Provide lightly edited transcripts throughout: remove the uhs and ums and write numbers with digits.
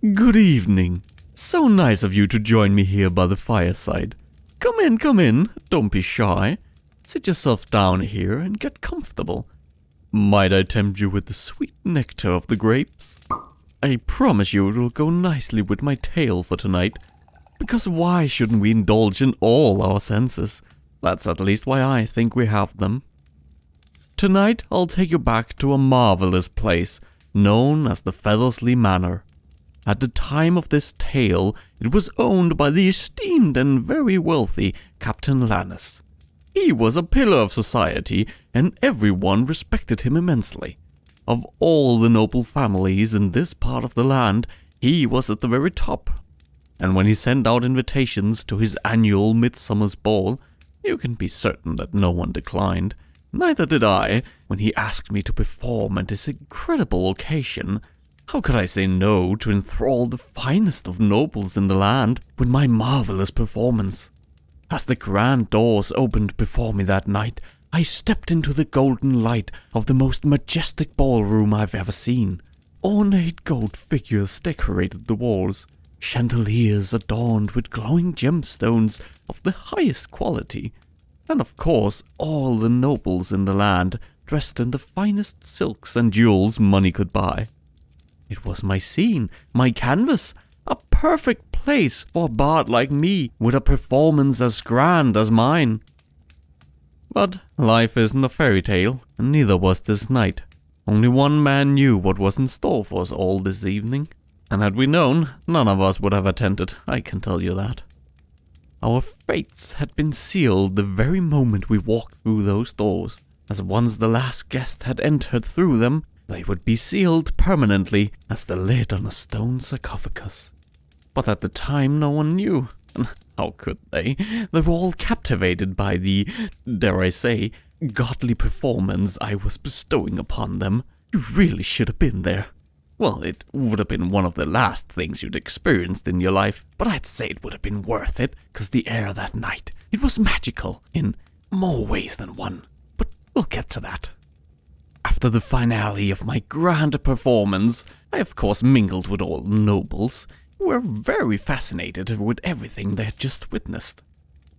Good evening. So nice of you to join me here by the fireside. Come in, don't be shy. Sit yourself down here and get comfortable. Might I tempt you with the sweet nectar of the grapes? I promise you it will go nicely with my tale for tonight. Because why shouldn't we indulge in all our senses? That's at least why I think we have them. Tonight I'll take you back to a marvelous place known as the Feathersley Manor. At the time of this tale, it was owned by the esteemed and very wealthy Captain Lannis. He was a pillar of society, and everyone respected him immensely. Of all the noble families in this part of the land, he was at the very top. And when he sent out invitations to his annual midsummer's ball, you can be certain that no one declined. Neither did I, when he asked me to perform at this incredible occasion. How could I say no to enthrall the finest of nobles in the land with my marvelous performance? As the grand doors opened before me that night, I stepped into the golden light of the most majestic ballroom I've ever seen. Ornate gold figures decorated the walls, chandeliers adorned with glowing gemstones of the highest quality, and of course all the nobles in the land dressed in the finest silks and jewels money could buy. It was my scene, my canvas, a perfect place for a bard like me with a performance as grand as mine. But life isn't a fairy tale, and neither was this night. Only one man knew what was in store for us all this evening, and had we known, none of us would have attended, I can tell you that. Our fates had been sealed the very moment we walked through those doors, as once the last guest had entered through them, they would be sealed permanently as the lid on a stone sarcophagus. But at the time no one knew, and how could they? They were all captivated by the, dare I say, godly performance I was bestowing upon them. You really should have been there. Well, it would have been one of the last things you'd experienced in your life, but I'd say it would have been worth it, 'cause the air that night, it was magical in more ways than one. But we'll get to that. After the finale of my grand performance, I of course mingled with all the nobles, who were very fascinated with everything they had just witnessed.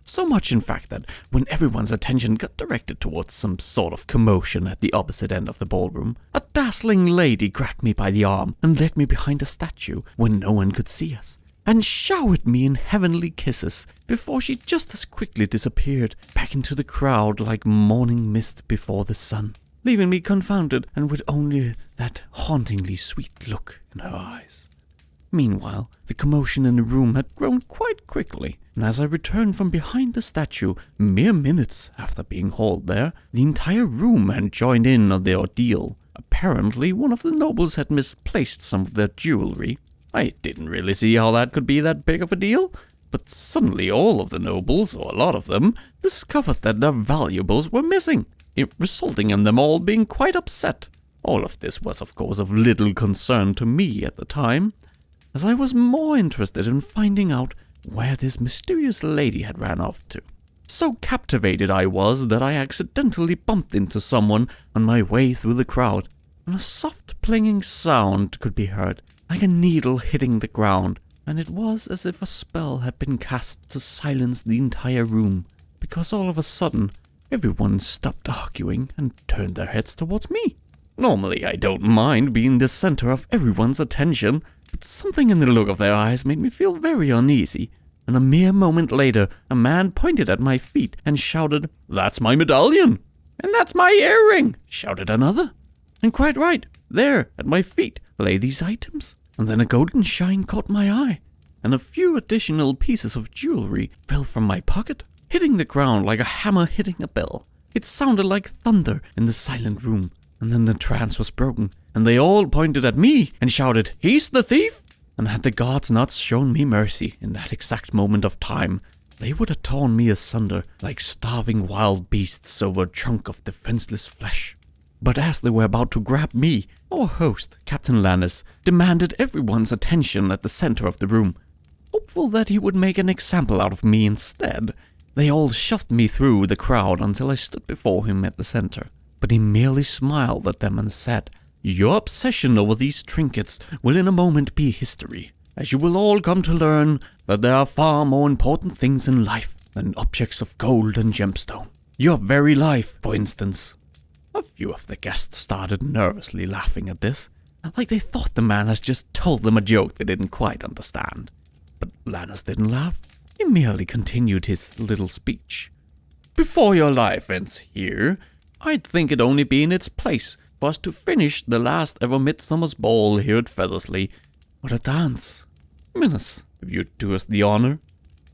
So much in fact that when everyone's attention got directed towards some sort of commotion at the opposite end of the ballroom, a dazzling lady grabbed me by the arm and led me behind a statue when no one could see us, and showered me in heavenly kisses before she just as quickly disappeared back into the crowd like morning mist before the sun, leaving me confounded and with only that hauntingly sweet look in her eyes. Meanwhile, the commotion in the room had grown quite quickly, and as I returned from behind the statue, mere minutes after being hauled there, the entire room had joined in on the ordeal. Apparently, one of the nobles had misplaced some of their jewelry. I didn't really see how that could be that big of a deal, but suddenly all of the nobles, or a lot of them, discovered that their valuables were missing, resulting in them all being quite upset. All of this was, of course, of little concern to me at the time, as I was more interested in finding out where this mysterious lady had ran off to. So captivated I was that I accidentally bumped into someone on my way through the crowd, and a soft plinging sound could be heard, like a needle hitting the ground, and it was as if a spell had been cast to silence the entire room, because all of a sudden, everyone stopped arguing and turned their heads towards me. Normally I don't mind being the center of everyone's attention, but something in the look of their eyes made me feel very uneasy, and a mere moment later, a man pointed at my feet and shouted, "That's my medallion!" "And that's my earring!" shouted another. And quite right, there, at my feet, lay these items. And then a golden shine caught my eye, and a few additional pieces of jewelry fell from my pocket, hitting the ground like a hammer hitting a bell. It sounded like thunder in the silent room, and then the trance was broken, and they all pointed at me and shouted, "He's the thief!" And had the gods not shown me mercy in that exact moment of time, they would have torn me asunder like starving wild beasts over a chunk of defenseless flesh. But as they were about to grab me, our host, Captain Lannis, demanded everyone's attention at the center of the room. Hopeful that he would make an example out of me instead, they all shoved me through the crowd until I stood before him at the center. But he merely smiled at them and said, Your obsession over these trinkets will in a moment be history, as you will all come to learn that there are far more important things in life than objects of gold and gemstone. Your very life, for instance. A few of the guests started nervously laughing at this, like they thought the man has just told them a joke they didn't quite understand. But Lannis didn't laugh. He merely continued his little speech. Before your life ends here, I'd think it only be in its place for us to finish the last ever Midsummer's Ball here at Feathersley with a dance. Minos, if you'd do us the honor.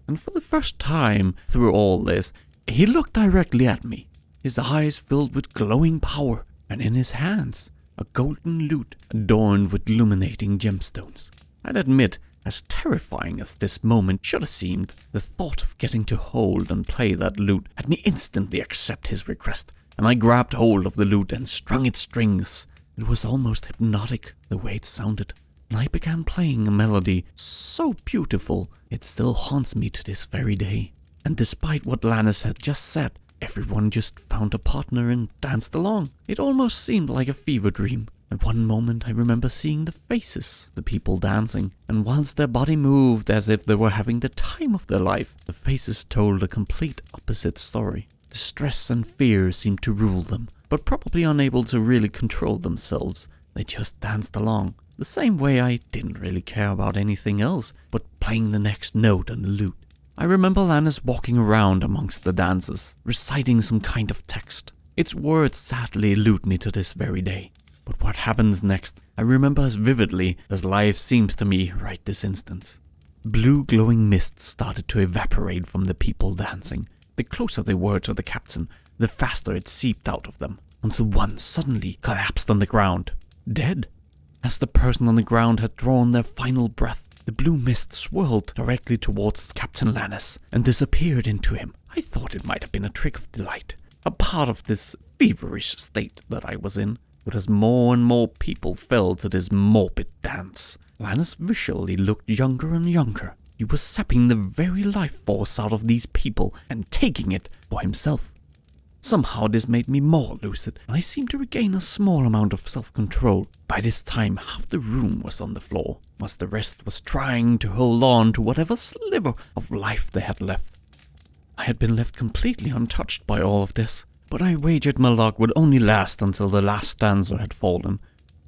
And for the first time through all this, he looked directly at me, his eyes filled with glowing power, and in his hands a golden lute adorned with illuminating gemstones. I'd admit, as terrifying as this moment should have seemed, the thought of getting to hold and play that lute had me instantly accept his request, and I grabbed hold of the lute and strung its strings. It was almost hypnotic the way it sounded, and I began playing a melody so beautiful it still haunts me to this very day. And despite what Lannis had just said, everyone just found a partner and danced along. It almost seemed like a fever dream. At one moment I remember seeing the faces, the people dancing, and whilst their body moved as if they were having the time of their life, the faces told a complete opposite story. Distress and fear seemed to rule them, but probably unable to really control themselves, they just danced along. The same way I didn't really care about anything else but playing the next note on the lute. I remember Lannis walking around amongst the dancers, reciting some kind of text. Its words sadly elude me to this very day. But what happens next, I remember as vividly as life seems to me right this instant. Blue glowing mist started to evaporate from the people dancing. The closer they were to the captain, the faster it seeped out of them, until one suddenly collapsed on the ground, dead. As the person on the ground had drawn their final breath, the blue mist swirled directly towards Captain Lannis and disappeared into him. I thought it might have been a trick of the light, a part of this feverish state that I was in. But as more and more people fell to this morbid dance, Lannis visually looked younger and younger. He was sapping the very life force out of these people and taking it for himself. Somehow this made me more lucid, and I seemed to regain a small amount of self-control. By this time, half the room was on the floor, whilst the rest was trying to hold on to whatever sliver of life they had left. I had been left completely untouched by all of this, but I wagered my luck would only last until the last dancer had fallen.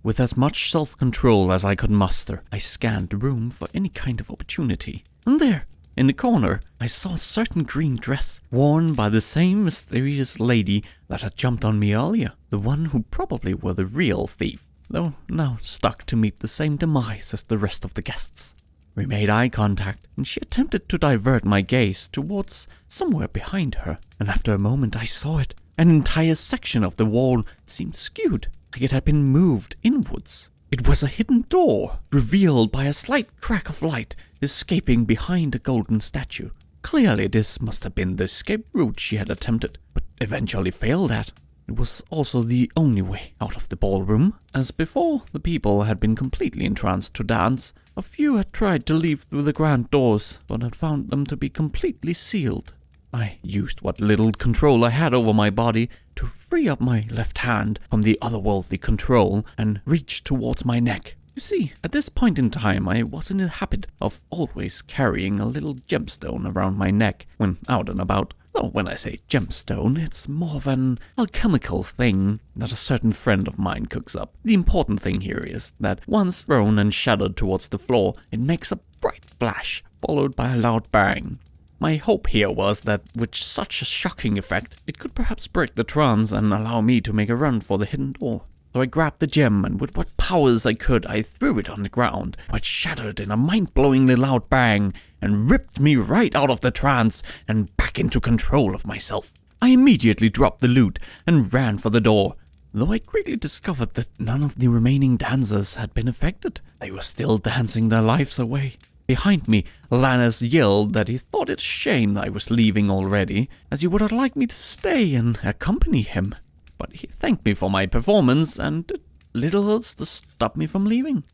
With as much self-control as I could muster, I scanned the room for any kind of opportunity. And there, in the corner, I saw a certain green dress worn by the same mysterious lady that had jumped on me earlier, the one who probably were the real thief, though now stuck to meet the same demise as the rest of the guests. We made eye contact, and she attempted to divert my gaze towards somewhere behind her, and after a moment I saw it. An entire section of the wall seemed skewed, like it had been moved inwards. It was a hidden door, revealed by a slight crack of light escaping behind a golden statue. Clearly this must have been the escape route she had attempted, but eventually failed at. It was also the only way out of the ballroom, as before the people had been completely entranced to dance. A few had tried to leave through the grand doors, but had found them to be completely sealed. I used what little control I had over my body to free up my left hand from the otherworldly control and reach towards my neck. You see, at this point in time I was in the habit of always carrying a little gemstone around my neck when out and about. Though when I say gemstone, it's more of an alchemical thing that a certain friend of mine cooks up. The important thing here is that once thrown and shadowed towards the floor, it makes a bright flash, followed by a loud bang. My hope here was that with such a shocking effect, it could perhaps break the trance and allow me to make a run for the hidden door. So I grabbed the gem, and with what powers I could, I threw it on the ground, where it shattered in a mind-blowingly loud bang, and ripped me right out of the trance and back into control of myself. I immediately dropped the lute and ran for the door, though I quickly discovered that none of the remaining dancers had been affected. They were still dancing their lives away. Behind me, Lannis yelled that he thought it a shame I was leaving already, as he would have liked me to stay and accompany him. But he thanked me for my performance and did little else to stop me from leaving.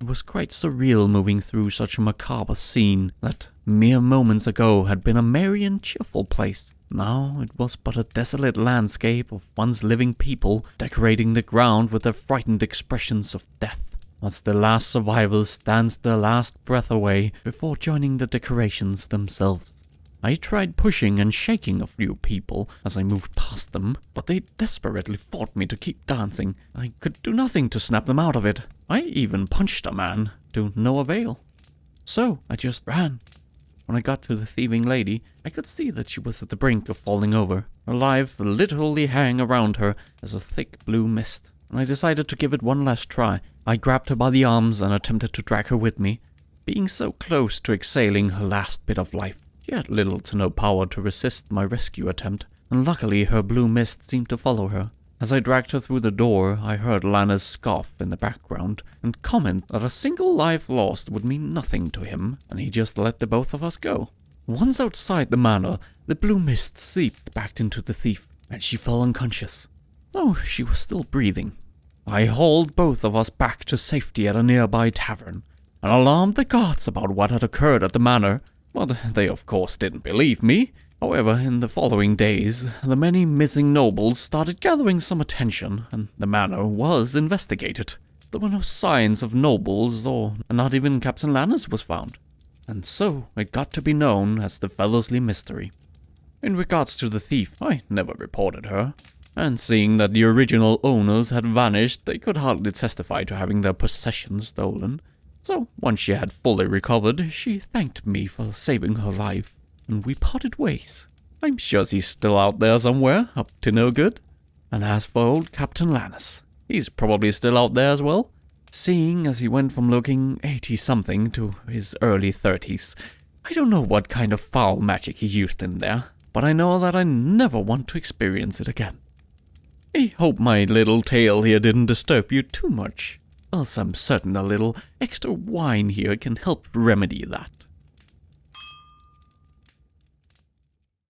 It was quite surreal moving through such a macabre scene that mere moments ago had been a merry and cheerful place. Now it was but a desolate landscape of once living people decorating the ground with their frightened expressions of death, as the last survivors danced their last breath away before joining the decorations themselves. I tried pushing and shaking a few people as I moved past them, but they desperately fought me to keep dancing. I could do nothing to snap them out of it. I even punched a man, to no avail. So I just ran. When I got to the thieving lady, I could see that she was at the brink of falling over. Her life literally hung around her as a thick blue mist, and I decided to give it one last try. I grabbed her by the arms and attempted to drag her with me, being so close to exhaling her last bit of life. She had little to no power to resist my rescue attempt, and luckily her blue mist seemed to follow her. As I dragged her through the door, I heard Lana's scoff in the background and comment that a single life lost would mean nothing to him, and he just let the both of us go. Once outside the manor, the blue mist seeped back into the thief, and she fell unconscious, though she was still breathing. I hauled both of us back to safety at a nearby tavern, and alarmed the guards about what had occurred at the manor, but they of course didn't believe me. However, in the following days, the many missing nobles started gathering some attention, and the manor was investigated. There were no signs of nobles, or not even Captain Lannis was found, and so it got to be known as the Fellosley Mystery. In regards to the thief, I never reported her, and seeing that the original owners had vanished, they could hardly testify to having their possessions stolen. So, once she had fully recovered, she thanked me for saving her life, and we parted ways. I'm sure she's still out there somewhere, up to no good. And as for old Captain Lannis, he's probably still out there as well, seeing as he went from looking 80-something to his early 30s. I don't know what kind of foul magic he used in there, but I know that I never want to experience it again. I hope my little tale here didn't disturb you too much, else I'm certain a little extra wine here can help remedy that.